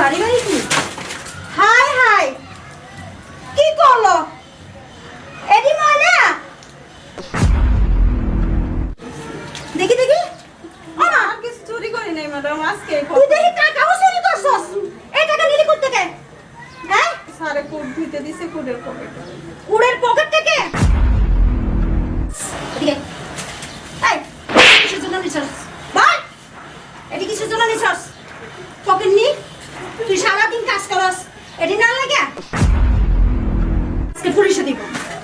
বাড়ি বাড়ি কি হাই হাই কি করলো এডি ময়না দেখি দেখি ওমা কিছু চুরি করি নাই ম্যাডাম আজকে তুই দেখি টাকাও চুরি করছস এই টাকা নিলি কোথা থেকে হ্যাঁ সারে কোড দিতে দিছে কোডের পকেটে কুড়ের পকেট থেকে এদিকে এই কিসের জন্য নিছস বল এডি কিসের জন্য নিছস পকেট নি তুই সারাদিন কাজ করস এডি না লাগে আজকে পুলিশে দিব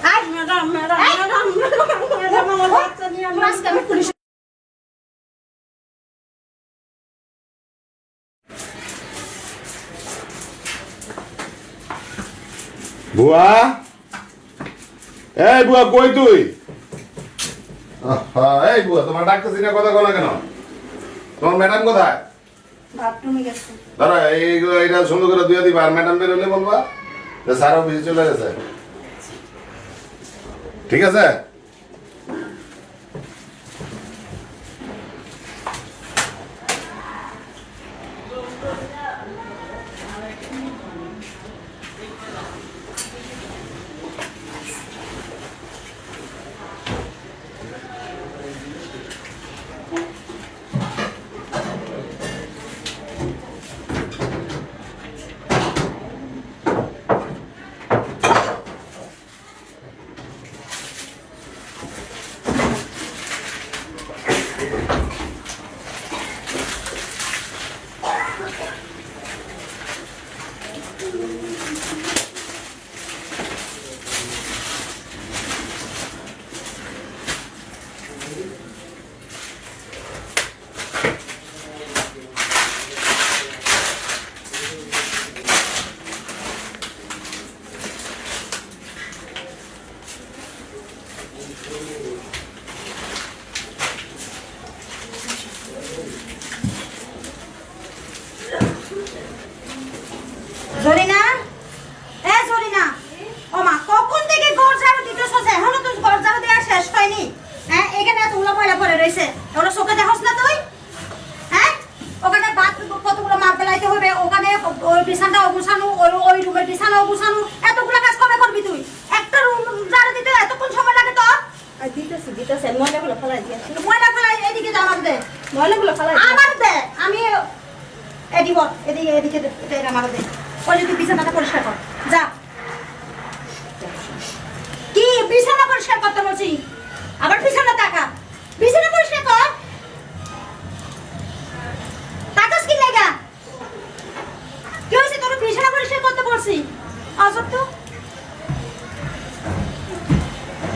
I madam madam madam madam আমার বাচ্চা নিয়ে আজকে আমি পুলিশ বুয়া এই বুয়া কই তুই এই বুয়া তোমার ডাকতেছি না কথা বলা কেন তোমার ম্যাডাম কোথায় বাথরুমে গেছে দাঁড়া এইটা সুন্দর করে দিয়ে দিবা আর ম্যাডাম বেরোলে বলবা যে স্যার অফিসে চলে গেছে ঠিক আছে জরিনা এ জরিনা ও মা কখন থেকে ঘর ঝাড়ু দিতেছস এখনো তুই ঘর ঝাড়ু দেয়া শেষ হয়নি হ্যাঁ এখানে এতগুলো ময়লা পড়ে রইছে ওগুলো চোখে দেখছ না তুই হ্যাঁ ওখানে বাথ কতগুলো মার ফেলাইতে হবে ওখানে ওই বিছানাটা অগুছানো ওই রুমের বিছানা অগুছানো এতগুলো কাজ কবে করবি তুই একটা রুম ঝাড়ু দিতে এতক্ষণ সময় লাগে তো আর দিতেছে ময়লাগুলো ফেলাই দিয়েছি ময়লা ফেলাই এদিকে যা আমার দে ময়লাগুলো ফেলাই আমার দে আমি এদিকে এদিকে এদিকে এটা আমার দে ওই যে তুই বিছানাটা পরিষ্কার কর যা কি বিছানা পরিষ্কার করতে বলছি আবার বিছানা টাকা বিছানা পরিষ্কার কর টাকাস কি লাগা কি হয়েছে তোর বিছানা পরিষ্কার করতে বলছি আজব তো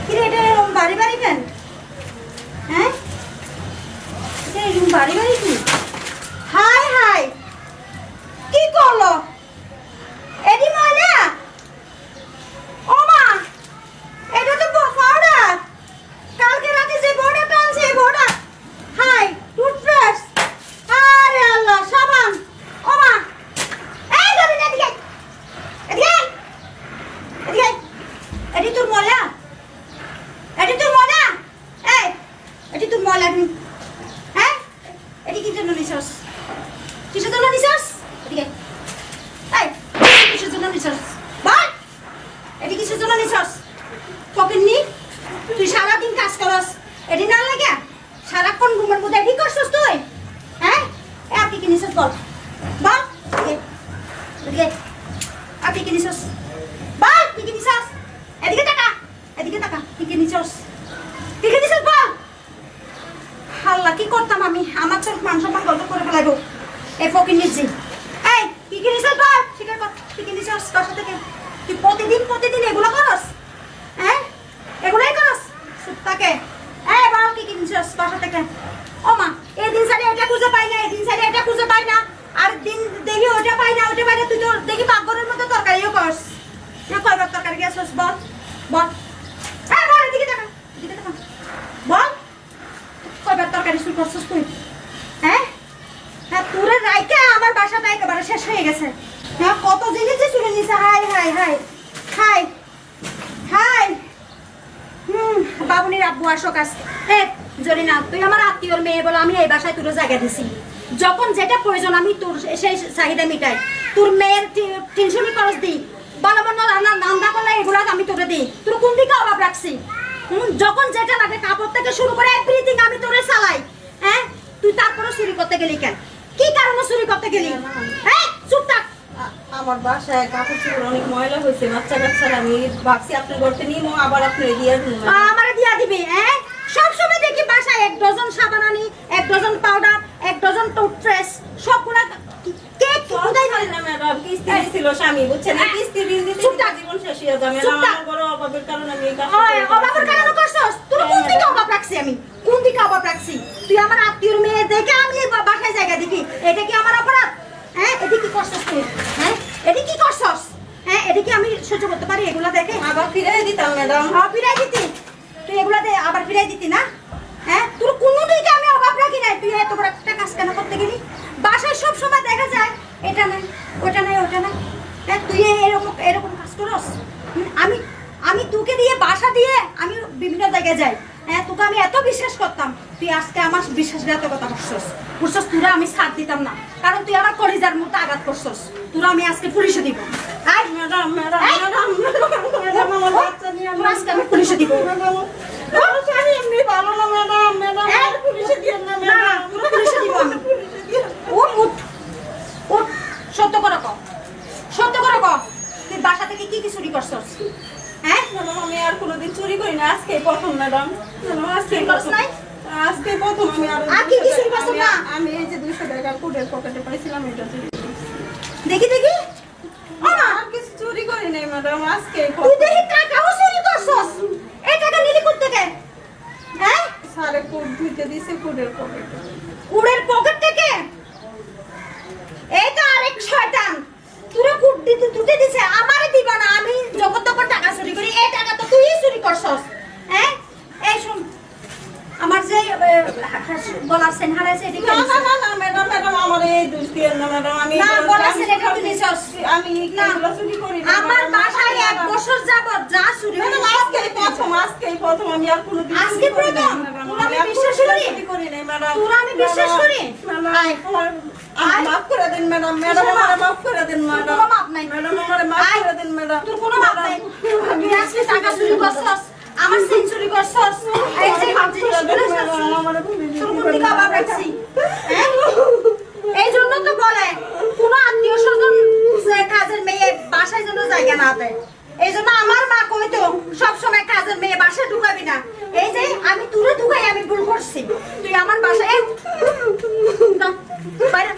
কি রে এটা এরকম বাড়ি বাড়ি কেন হ্যাঁ এটা এরকম বাড়ি বাড়ি কি হাই হাই কি করলো এডি ময়না ও মা এটা তো পাউডার কালকে রাতে যে বড়টা আনছে এই বড়টা হাই টুথব্রাশ আরে আল্লাহ সাবান ও মা এই ধরে না দিকে এদিকে এদিকে এডি তোর ময়লা এডি তোর ময়লা এই এডি তোর ময়লা হ্যাঁ এডি কি জন্য নিছস কিসের জন্য নিছস এদিকে এই কিসের জন্য নিছস বল এডি কিসের জন্য নিছস পকেট নি তুই সারাদিন কাজ করস এডি না লাগে সারাক্ষণ ঘুমের মধ্যে এডি করছস তুই হ্যাঁ আপনি কি নিছস বল বল এদিকে আপনি কি নিছস বল তুই কি নিছস এদিকে টাকা তুই কি নিছস তুই কি নিছস বল আল্লাহ কি করতাম আমি আমার তো মান সম্মান গল্প করে ফেলাইবো এই ফকির নিচ্ছি এই কি কি নিছস বল স্বীকার কর তুই কি নিছস বাসা থেকে তুই প্রতিদিন এগুলো করস হ্যাঁ এগুলাই করস সুপ্তাকে এই বল কি কি নিছস বাসা থেকে ও মা এই দিন সারি এটা খুঁজে পাই না এই দিন সারি এটা খুঁজে পাই না আর দিন দেখি ওটা পাই না তুই তো দেখি পাকঘরের মতো তরকারিও করস না কয়বার তরকারি গেছস বল বল এই বল এদিকে টাকা বল কয়বার তরকারি শুরু করছস তুই হ্যাঁ হ্যাঁ পুরো রাইতে আমার বাসাটা একেবারে শেষ হয়ে গেছে হ্যাঁ কত জিনিস যে চুরে নিছে হাই হাই হাই হাই হাই বাবুনির আব্বু আসো কাছে জরিনা তুই আমার আত্মীয়র মেয়ে বলে আমি এই বাসায় তোর জায়গা দিছি যখন যেটা প্রয়োজন আমি তোর সেই চাহিদা মিটাই তোর মেয়ের টিউশনি খরচ দিই, ভালো মন্দ রান্না করলে এগুলো আমি তোরে দিই। তোর কোন দিকে অভাব রাখছি? যখন যেটা লাগে কাপড় থেকে শুরু করে এভরিথিং আমি তোরে চালাই। হ্যাঁ, তুই তারপরে চুরি করতে গেলি কেন? কি কারণে চুরি করতে গেলি? হ্যাঁ, চুপ থাক। আমার বাসায় কাপড় চোপড় অনেক ময়লা হয়েছে, বাচ্চা কাচ্চারা, আমি ভাবছি আপনার ঘরতে নিয়ে আবার আপনার দিয়ে দেবো। আমারে দিয়া দিবি? হ্যাঁ, সবসময় দেখি বাসায় 1 ডজন সাবান আনি, 1 ডজন পাউডার, 1 ডজন টুথপেস্ট, সবগুলা কে কোথায় পারি না ম্যাডাম, কিস্তি দিছিল স্বামী, বুঝছেন? এই কিস্তি বিল দিতে চুপ থাক। জীবন শেষ হয়ে যাবে। চুপ থাক। আমার বড় অভাবের কারণে আমি এই কাজটা ওই করতে অভাবের পারছি না। কারণে করছস? তোর কোন দিকে অভাব রাখছি আমি? কোন দিকে অভাব রাখছি? তুই আমার আত্মীয়র মেয়ে দেখে আমি এই বাসায় জায়গা দেখি, এটা কি আমার অপরাধ? হ্যাঁ, এটা কি করছস তুই? হ্যাঁ, এটা কি করছস? হ্যাঁ, এটা কি আমি সহ্য করতে পারি এগুলা দেখে? আবার ফিরে দিতাম ম্যাডাম। ফিরাই দিতি? তুই এগুলা দে আবার ফিরাই দিতি না? হ্যাঁ, তোর কোনো দিকে আমি অভাব রাখি নাই। তুই এত বড় একটা কাজ কেন করতে গেলি? বাসায় সব সময় দেখা যায় এটা নাই, ওটা নাই, ওটা নাই। হ্যাঁ, তুই এরকম এরকম কাজ করস? আমি আমি তোকে দিয়ে বাসা দিয়ে আমি বিভিন্ন জায়গায় যাই। হ্যাঁ, তোকে আমি এত বিশ্বাস করতাম, তুই আজকে আমার বিশ্বাসঘাতকতা করছস। বুঝছস, তোরা আমি ছাড় দিতাম না, কারণ তুই আমার কলিজার মতো আঘাত করছস। তোরা আমি আজকে পুলিশে দিব। আয় ম্যাডাম, ম্যাডাম, এই! ম্যাডাম, ম্যাডাম, আমার বাচ্চা নিয়ে তোরা আজকে আমি পুলিশে দিব। আমার স্বামী এমনি ভালো না ম্যাডাম, ম্যাডাম, এই! আমার পুলিশে দিয়েন না না, ম্যাডাম। তোরা পুলিশে দিব আমি। পুলিশে দিয়েন। উঠ উঠ উঠ, সত্য করে কর, সত্য করে কর, তুই বাসা থেকে কি কি চুরি করছস? হ্যাঁ, ম্যাডাম, আমি আর কোনোদিন চুরি করি না, আজকেই প্রথম ম্যাডাম। ম্যাডাম, আজকেই চুরি করছ প্রথম। নাই? আজকেই প্রথম আমি আর কি কি চুরি করছ না? আমি এই যে 200 টাকা কোটের পকেটে পাইছিলাম, এটা চুরি করেছি। দেখি দেখি। ওমা, আর কিছু চুরি করি নাই ম্যাডাম, আজকেই তুই প্রথম। দেখি টাকাও চুরি করছস। এই টাকা নিলি কোথা থেকে? হ্যাঁ, সারে কোট ধুইতে দিছে কোটের পকেটে। কুড়ের পকেট থেকে? এই তো আরেক শয়তান, তোরে কুট দিতে তুতে দিছে, আমারে দিবা না। আমি যখন তখন টাকা চুরি করি, এই টাকা তো তুইই চুরি করছস। হ্যাঁ, এই শুন, আমার যে গলার সেন হারাইছে এটা না, না, না, না, ম্যাডাম, ম্যাডাম, আমার এই দোষ দিয়েন না ম্যাডাম, আমি না, এগুলো- গলার আমি সেন এটা তুই দিছস। আমি না, এগুলো চুরি করি না আমার ম্যাডাম, বাসায় এক ম্যাডাম। বছর যাবত যা চুরি হয় ম্যাডাম, আজকেই প্রথম, আজকেই প্রথম, আমি আর কোনোদিন চুরি আজকে করি নাই, প্রথম? ম্যাডাম, তোরা আমি আর বিশ্বাস কোনোদিন করি? চুরি করি নাই, ম্যাডাম। তোরা আমি বিশ্বাস ম্যাডাম, করি? ম্যাডাম, আয়। আমার আয়। মাফ করে দেন ম্যাডাম, ম্যাডাম, কিসের আমারে মাফ? মাফ করে দেন ম্যাডাম। কোনো মাপ নাই। ম্যাডাম, আমারে মাফ আয়। করে দেন ম্যাডাম। তোর কোনো মাপ নাই। তুই আজকে টাকা চুরি করছস, আমার সেন চুরি করছস, এই যে জিনিসগুলো করছস। তোর কোন দিকে অভাব রাখছি? হ্যাঁ? এই জন্য তো বলে কোনো আত্মীয় স্বজন কাজের মেয়ে বাসায় যেন জায়গা না দেয়। এই জন্য আমার মা কইতো সবসময় কাজের মেয়ে বাসায় ঢুকাবি না। এই যে আমি তুলে ঢুকাই আমি ভুল করছি, তুই আমার বাসায় বাইরে